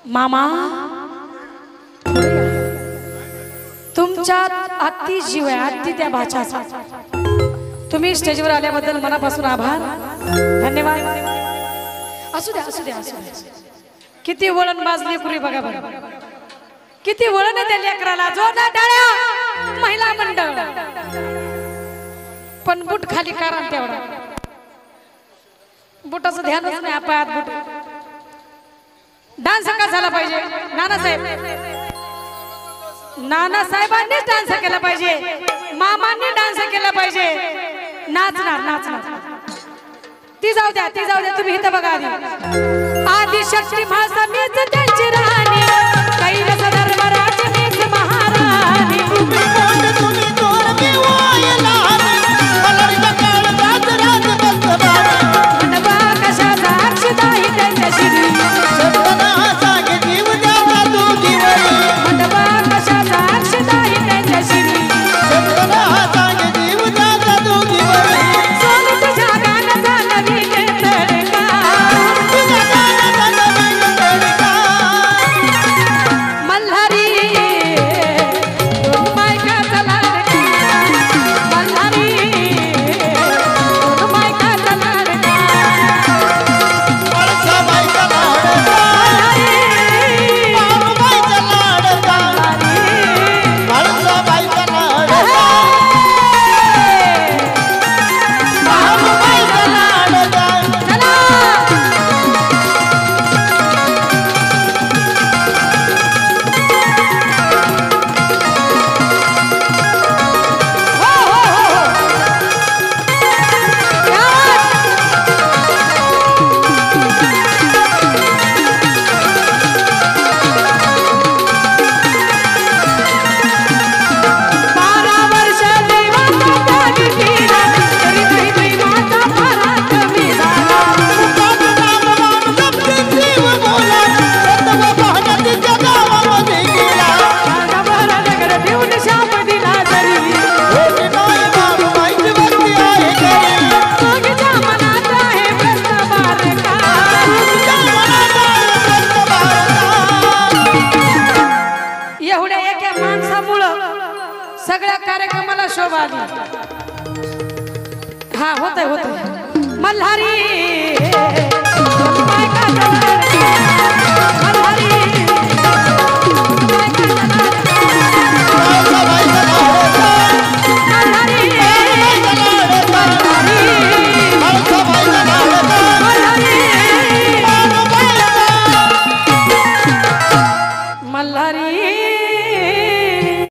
मामा तुमच्यात अति जीव आहे, अति त्या भाच्याचा। तुम्ही स्टेजवर आल्याबद्दल मनापासून आभार, धन्यवाद। असू द्या असू द्या असू द्या। किती वळण बाजली पुरी बघा बघा, किती वळण आहे त्या लेकराला। जोरदार टाळ्या महिला मंडळ। पण बूट खाली करा तेवढा, बुटाचं ध्यानच नाही पायात बुट। डान्स का झाला पाहिजे नानासाहेब, नानासाहेबांनी डान्स केला पाहिजे, मामांनी डान्स केला पाहिजे। नाचणार नाचणार ती जाऊ द्या ती जाऊ द्या, तुम्ही इथं बघा आधी। आदिशक्ती भाषा मीच त्यांची राणी, कैलास दरबारात मीच महाराणी। मंडपा कशाचा अक्षदाही त्यांच्या शिरी, मंडपा कशाचा अक्षदाही त्यांच्या शिरी। सगळ्या कार्यक्रमाला शोभा आली। हा होतंय होतंय मल्हारी मल्हारी